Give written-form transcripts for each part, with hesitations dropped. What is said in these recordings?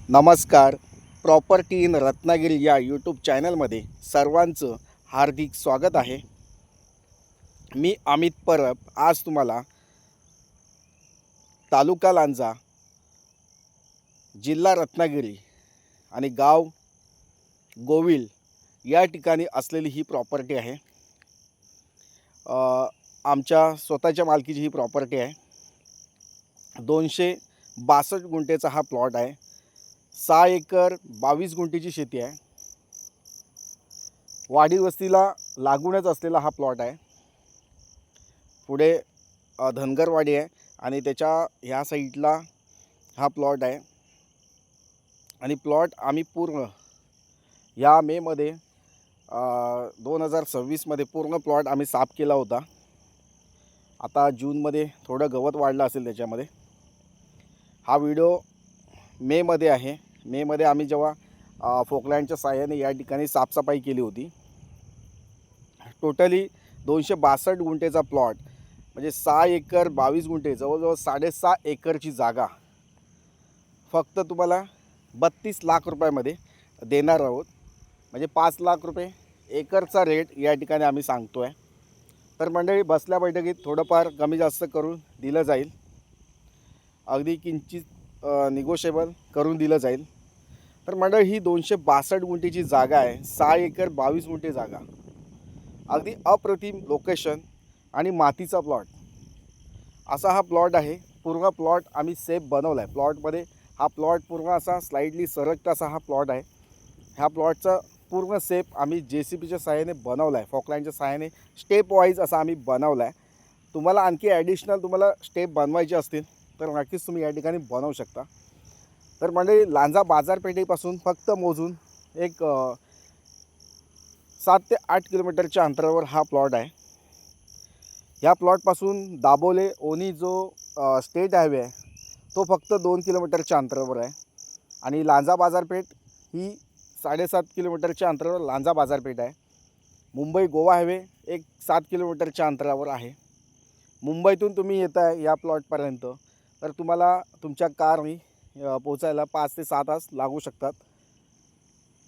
नमस्कार. Property in Ratnagiri या YouTube चॅनलमध्ये सर्वांचं हार्दिक स्वागत आहे. मी अमित परब आज तुम्हाला तालुका लांजा, जिल्हा रत्नागिरी आणि गाव गोविल या ठिकाणी असलेली ही प्रॉपर्टी आहे. आमच्या स्वतःच्या मालकीची ही प्रॉपर्टी आहे. 262 गुंठेचा हा प्लॉट आहे. 6 एकर 22 गुंठेची शेती आहे. वाडी वस्तीला लागूनच असलेला हा प्लॉट आहे. पुढे धनगरवाडी आहे आणि त्याच्या ह्या साईडला हा प्लॉट आहे. आणि प्लॉट आम्ही पूर्ण या मेमध्ये 2026मध्ये पूर्ण प्लॉट आम्ही साफ केला होता. आता जूनमध्ये थोडं गवत वाढलं असेल त्याच्यामध्ये. हा व्हिडिओ मेमध्ये आहे. मेमध्ये आम्ही जेव्हा फोकलँडच्या साहाय्याने या ठिकाणी साफसफाई केली होती. टोटली 262 गुंठेचा प्लॉट म्हणजे 6 एकर 22 गुंठे, जवळजवळ 6.5 एकरची जागा फक्त तुम्हाला 32 लाख रुपयामध्ये देणार आहोत. म्हणजे 5 लाख रुपये एकरचा रेट या ठिकाणी आम्ही सांगतो आहे. तर मंडळी, बसल्या बैठकीत थोडंफार कमी जास्त करून दिलं जाईल. अगदी किंचित निगोशिएबल करून दिलं जाईल. तर मंडळी, ही 262 गुंठेची जागा आहे. 6 एकर 22 गुंठे जागा, अगदी अप्रतिम लोकेशन आणि मातीचा प्लॉट असा हा प्लॉट आहे. पूर्ण प्लॉट आम्ही सेफ बनवला आहे. प्लॉटमध्ये हा प्लॉट पूर्ण असा स्लाइडली सरकता असा हा प्लॉट आहे. ह्या प्लॉटचा पूर्ण सेफ आम्ही JCBच्या सहाय्याने बनवला आहे. फॉकलँडच्या सहाय्याने स्टेप वाईज असा आम्ही बनवला आहे. तुम्हाला आणखी ॲडिशनल तुम्हाला स्टेप बनवायचे असतील तर नक्कीच तुम्ही या ठिकाणी बनवू शकता. तर म्हणजे लांजा बाजारपेठेपासून फक्त मोजून एक 7 ते 8 किलोमीटरच्या अंतरावर हा प्लॉट आहे. ह्या प्लॉटपासून दाबोले ओनी जो स्टेट हायवे आहे तो फक्त 2 किलोमीटरच्या अंतरावर आहे. आणि लांजा बाजारपेठ ही 7.5 किलोमीटरच्या अंतरावर लांजा बाजारपेठ आहे. मुंबई गोवा हायवे एक 7 किलोमीटरच्या अंतरावर आहे. मुंबईतून तुम्ही येत आहे या प्लॉटपर्यंत तर तुम्हाला तुमच्या कारनी पोचायला 5 ते 6 तास लागू शकतात.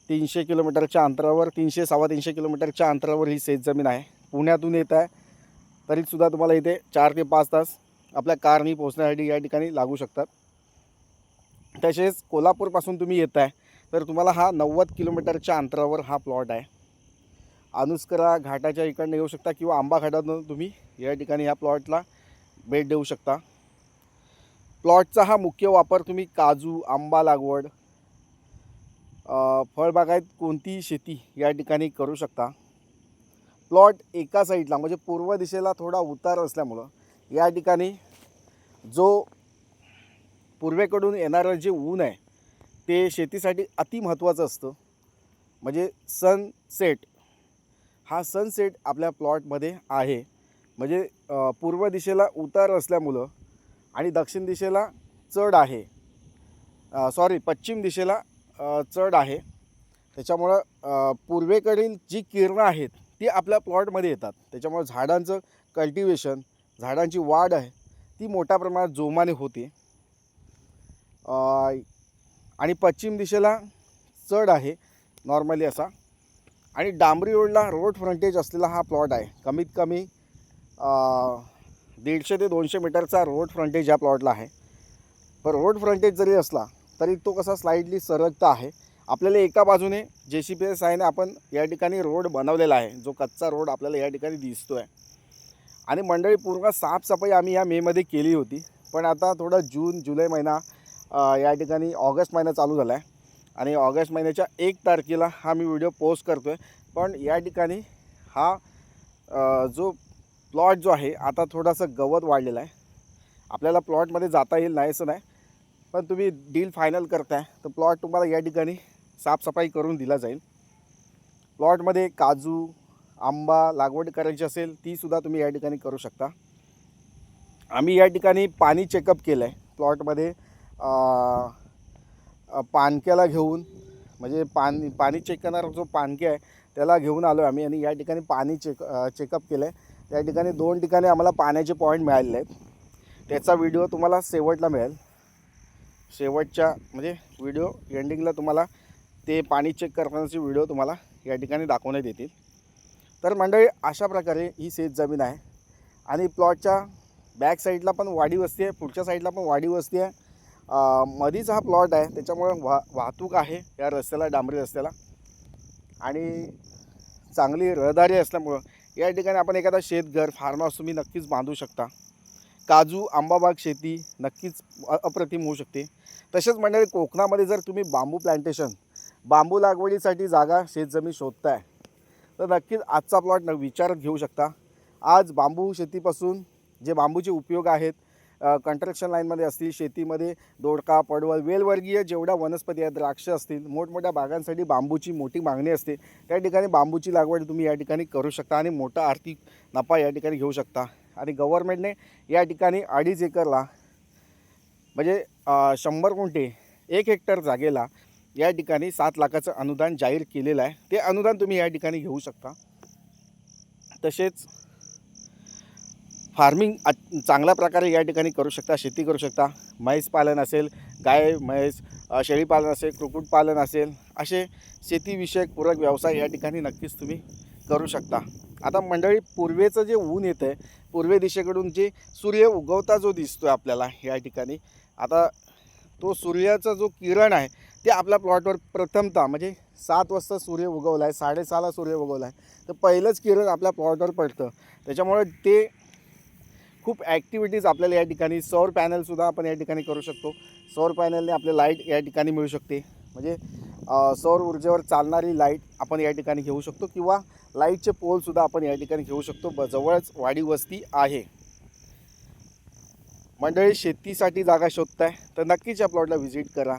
300 किलोमीटरच्या अंतरावर, 300-350 किलोमीटरच्या अंतरावर ही शेतजमीन आहे. पुण्यातून येत आहे तरीसुद्धा तुम्हाला इथे 4 ते 5 तास आपल्या कारनी पोहोचण्यासाठी या ठिकाणी लागू शकतात. तसेच कोल्हापूरपासून तुम्ही येत आहे तर तुम्हाला हा 90 किलोमीटरच्या अंतरावर हा प्लॉट आहे. अनुस्करा घाटाच्या इकडनं येऊ शकता किंवा आंबा घाटातून तुम्ही या ठिकाणी ह्या प्लॉटला भेट देऊ शकता. प्लॉटचा हा मुख्य वापर तुम्ही काजू, आंबा लागवड, फळबागायत कोणतीही शेती या ठिकाणी करू शकता. प्लॉट एका साईडला म्हणजे पूर्व दिशेला थोडा उतार असल्यामुळं या ठिकाणी जो पूर्वेकडून येणारं जे ऊन आहे ते शेतीसाठी अति महत्त्वाचं असतं. म्हणजे सनसेट, हा सनसेट आपल्या प्लॉटमध्ये आहे. म्हणजे पूर्व दिशेला उतार असल्यामुळं आणि दक्षिण दिशेला चढ आहे, पश्चिम दिशेला चढ आहे. त्याच्यामुळं पूर्वेकडील जी किरणं आहेत ती आपल्या प्लॉटमध्ये येतात. त्याच्यामुळे झाडांचं कल्टिवेशन, झाडांची वाढ आहे ती मोठ्या प्रमाणात जोमाने होते. आणि पश्चिम दिशेला चढ आहे नॉर्मली असा. आणि डांबरी रोडला रोड फ्रंटेज असलेला हा प्लॉट आहे. कमीत कमी 150 ते 200 मीटरचा रोड फ्रंटेज या प्लॉटला आहे. पण रोड फ्रंटेज जरी असला तरी तो कसा स्लाइडली सरकता आहे. आपल्याला एका बाजूने JCBच्या सहाय्याने आपण या ठिकाणी रोड बनवलेला आहे, जो कच्चा रोड आपल्याला या ठिकाणी दिसतो आहे. आणि मंडळी, पूर्ण साफसफाई आम्ही या मेमध्ये केली होती. पण आता थोडा जून जुलै महिना या ठिकाणी ऑगस्ट महिना चालू झाला आहे आणि ऑगस्ट महिन्याच्या 1 तारखेला हा मी व्हिडिओ पोस्ट करतो आहे. पण या ठिकाणी हा जो प्लॉट जो आहे आता थोडासा गवत वाढलेला आहे. आपल्याला प्लॉटमध्ये जाता येईल नाही असं नाही, पण तुम्ही डील फायनल करताय तर प्लॉट तुम्हाला या ठिकाणी साफसफाई करून दिला जाईल. प्लॉटमध्ये काजू, आंबा लागवड करायची असेल तीसुद्धा तुम्ही या ठिकाणी करू शकता. आम्ही या ठिकाणी पाणी चेकअप केलं आहे. प्लॉटमध्ये पाणक्याला घेऊन, म्हणजे पाणी चेक करणारा जो पाणक्या आहे त्याला घेऊन आलो आम्ही आणि या ठिकाणी पाणी चेकअप केलं आहे. त्या ठिकाणी 2 ठिकाणी आम्हाला पाण्याचे पॉईंट मिळालेले आहेत. त्याचा व्हिडिओ तुम्हाला शेवटला मिळेल. शेवटच्या म्हणजे व्हिडिओ एंडिंगला तुम्हाला ते पाणी चेक करण्याचे व्हिडिओ तुम्हाला या ठिकाणी दाखवण्यात येतील. तर मंडळी अशा प्रकारे ही शेत जमीन आहे आणि प्लॉटच्या बॅक साईडला पण वाडी वस्ती आहे, पुढच्या साईडला पण वाडी वस्ती आहे. मधीच हा प्लॉट आहे, त्याच्यामुळे वाहतूक आहे या रस्त्याला, डांबरी रस्त्याला, आणि चांगली रहदारी असल्यामुळं या ठिकाणी आपण एखादा शेतघर फार्म हाऊस तुम्ही नक्कीच बांधू शकता. काजू आंबाबाग शेती नक्कीच अप्रतिम होऊ शकते. तसेच मंडळी कोकणामध्ये जर तुम्ही बांबू प्लांटेशन, बांबू लागवडीसाठी जागा शेतजमीन शोधताय तर नक्कीच आजचा प्लॉट विचारात घेऊ शकता. आज बांबू शेतीपासून जे बांबूचे उपयोग आहेत, कन्स्ट्रक्शन लाईनमध्ये असतील, शेतीमध्ये दोडका, पडवळ, वेलवर्गीय जेवढ्या वनस्पती आहेत, द्राक्ष असतील, मोठमोठ्या बागांसाठी बांबूची मोठी मागणी असते. त्या ठिकाणी बांबूची लागवड तुम्ही या ठिकाणी करू शकता आणि मोठा आर्थिक नफा या ठिकाणी घेऊ शकता. आणि गव्हर्नमेंटने या ठिकाणी 2.5 एकरला म्हणजे 100 गुंठे 1 हेक्टर जागेला या ठिकाणी 7 लाखाचं अनुदान जाहीर केलेलं आहे. ते अनुदान तुम्ही या ठिकाणी घेऊ शकता. तसेच फार्मिंग चांगल्या प्रकारे या ठिकाणी करू शकता, शेती करू शकता. म्हैस पालन असेल, गाय म्हैस, शेळीपालन असेल, कुक्कुटपालन असेल, असे शेतीविषयक पूरक व्यवसाय या ठिकाणी नक्कीच तुम्ही करू शकता. आता मंडळी पूर्वेचं जे ऊन येतं आहे, पूर्वे दिशेकडून जे सूर्य उगवता जो दिसतो आहे आपल्याला या ठिकाणी, आता तो सूर्याचा जो किरण आहे ते आपल्या प्लॉटवर प्रथमतः म्हणजे 7 वाजता सूर्य उगवला आहे, 6:30ला सूर्य उगवला आहे, तर पहिलंच किरण आपल्या प्लॉटवर पडतं. त्याच्यामुळे ते खूप ॲक्टिव्हिटीज आपल्याला या ठिकाणी, सौर पॅनलसुद्धा आपण या ठिकाणी करू शकतो. सौर पॅनलने आपले लाईट या ठिकाणी मिळू शकते. म्हणजे सौर ऊर्जेवर चालणारी लाईट आपण या ठिकाणी घेऊ शकतो किंवा लाईटचे पोलसुद्धा आपण या ठिकाणी घेऊ शकतो. जवळच वाडी वस्ती आहे. मंडळी शेतीसाठी जागा शोधताय तर नक्कीच या प्लॉटला व्हिजिट करा.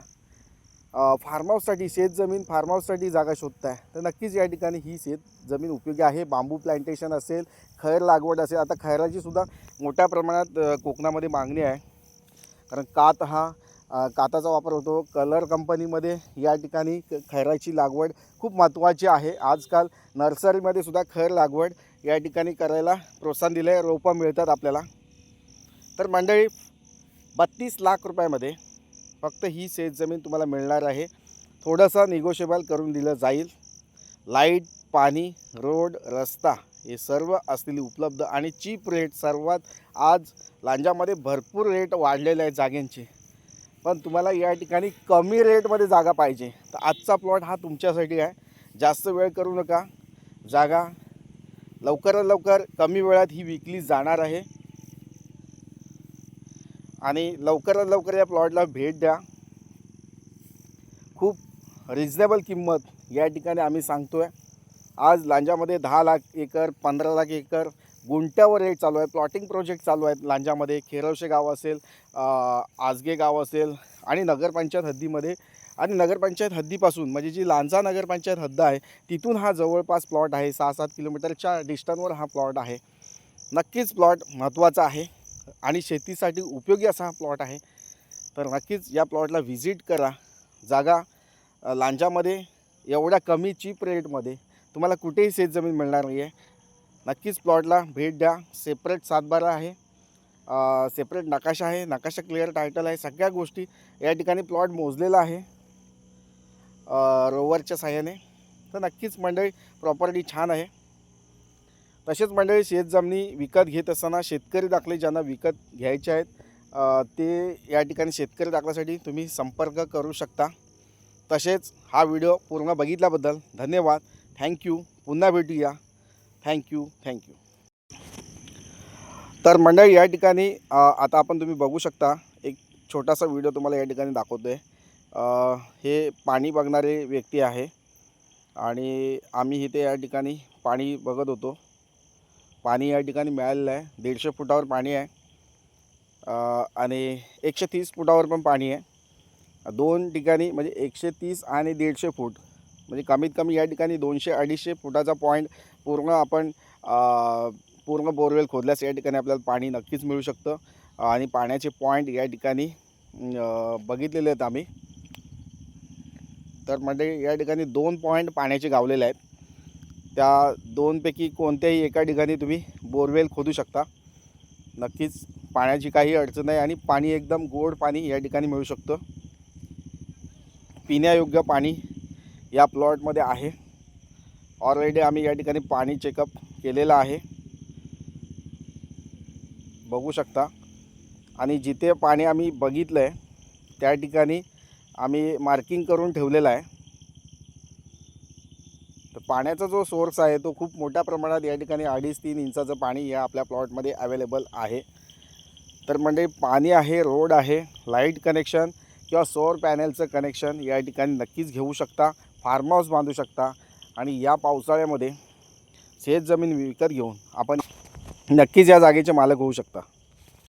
फार्म हाऊससाठी शेतजमीन, फार्म हाऊससाठी जागा शोधताय तर नक्कीच या ठिकाणी ही शेतजमीन उपयोगी आहे. बांबू प्लांटेशन असेल, खैर लागवड असेल. आता खैराची सुद्धा मोठ्या प्रमाणात कोकणामध्ये मागणी आहे, कारण काताचा वापर होतो. कलर कंपनीमध्ये या ठिकाणी खैराची लागवड खूप महत्त्वाची आहे. आजकाल नर्सरीमध्ये सुद्धा खैर लागवड या ठिकाणी करायला प्रोत्साहन दिलं आहे, रोपं मिळतात आपल्याला. तर मंडळी 32 लाख रुपयामध्ये फक्त ही शेतजमीन तुम्हाला मिळणार आहे. थोडंसं निगोशिएबल करून दिलं जाईल. लाईट, पाणी, रोड, रस्ता हे सर्व असलेली उपलब्ध आणि चीप रेट. सर्वात आज लांजामध्ये भरपूर रेट वाढलेले आहेत जागांचे, पण तुम्हाला या ठिकाणी कमी रेटमध्ये जागा पाहिजे तर आजचा प्लॉट हा तुमच्यासाठी आहे. जास्त वेळ करू नका. जागा लवकरात लवकर कमी वेळात ही विकली जाणार आहे आणि लवकरात लवकर या प्लॉटला भेट द्या. खूप रिजनेबल किंमत या ठिकाणी आम्ही सांगतो आहे. आज लांजामध्ये 10 लाख एकर, 15 लाख एकर गुंट्यावर रेट चालू आहे. प्लॉटिंग प्रोजेक्ट चालू आहेत लांजामध्ये. खेरवशे गाव असेल, आजगे गाव असेल आणि नगरपंचायत हद्दीमध्ये, आणि नगरपंचायत हद्दीपासून म्हणजे जी लांजा नगरपंचायत हद्द आहे तिथून हा जवळपास प्लॉट आहे. 6-7 किलोमीटरच्या डिस्टन्सवर हा प्लॉट आहे. नक्कीच प्लॉट महत्त्वाचा आहे आणि शेतीसाठी उपयोगी असा हा प्लॉट आहे. तर नक्कीच या प्लॉटला व्हिजिट करा. जागा लांजामध्ये एवढ्या कमी चीप रेटमध्ये तुम्हाला कुठेही शेतजमीन मिळणार नाही आहे. नक्कीच प्लॉटला भेट द्या. सेपरेट 7/12 आहे, सेपरेट नकाशा आहे, नकाशा क्लिअर टायटल आहे, सगळ्या गोष्टी या ठिकाणी प्लॉट मोजलेला आहे रोवरच्या साहाय्याने. तर नक्कीच मंडळी प्रॉपर्टी छान आहे. तसेच मंडळी शेतजमिनी विकत घेत असताना शेतकरी दाखले ज्यांना विकत घ्यायचे आहेत ते या ठिकाणी शेतकरी दाखल्यासाठी तुम्ही संपर्क करू शकता. तसेच हा व्हिडिओ पूर्ण बघितल्याबद्दल धन्यवाद. थँक्यू. पुन्हा भेटूया. थँक्यू. तर मंडळी या ठिकाणी आता आपण तुम्ही बघू शकता, एक छोटासा व्हिडिओ तुम्हाला या ठिकाणी दाखवतो आहे. हे पाणी बघणारे व्यक्ती आहे आणि आम्ही इथे या ठिकाणी पाणी बघत होतो. पाणी या ठिकाणी मिळालेलं आहे. 150 फुटावर पाणी आहे आणि 130 फुटावर पण पाणी आहे. 2 ठिकाणी म्हणजे 130 आणि 150 फूट म्हणजे कमीत कमी या ठिकाणी 200-250 फुटाचा पॉईंट पूर्ण आपण पूर्ण बोरवेल खोदल्यास या ठिकाणी आपल्याला पाणी नक्कीच मिळू शकतं. आणि पाण्याचे पॉईंट या ठिकाणी बघितलेले आहेत आम्ही. तर म्हणजे या ठिकाणी 2 पॉईंट पाण्याचे गावलेले आहेत. त्या 2पैकी कोणत्याही एका ठिकाणी तुम्ही बोरवेल खोदू शकता. नक्कीच पाण्याची काही अडचण नाही आणि पाणी एकदम गोड पाणी या ठिकाणी मिळू शकतं. पिण्यायोग्य पाणी या प्लॉटमध्ये आहे. ऑलरेडी आम्ही या ठिकाणी पाणी चेकअप केलेलं आहे, बघू शकता. आणि जिथे पाणी आम्ही बघितलं आहे त्या ठिकाणी आम्ही मार्किंग करून ठेवलेलं आहे. तर पाण्याचा जो सोर्स आहे तो खूप मोठ्या प्रमाणात या ठिकाणी 2.5-3 इंचाचं पाणी या आपल्या प्लॉटमध्ये अवेलेबल आहे. तर म्हणजे पाणी आहे, रोड आहे, लाईट कनेक्शन किंवा सौर पॅनलचं कनेक्शन या ठिकाणी नक्कीच घेऊ शकता. फार्म हाऊस बांधू शकता आणि या पावसाळ्यामध्ये शेत जमीन विकत घेऊन आपण नक्कीच या जागेचे मालक होऊ शकता.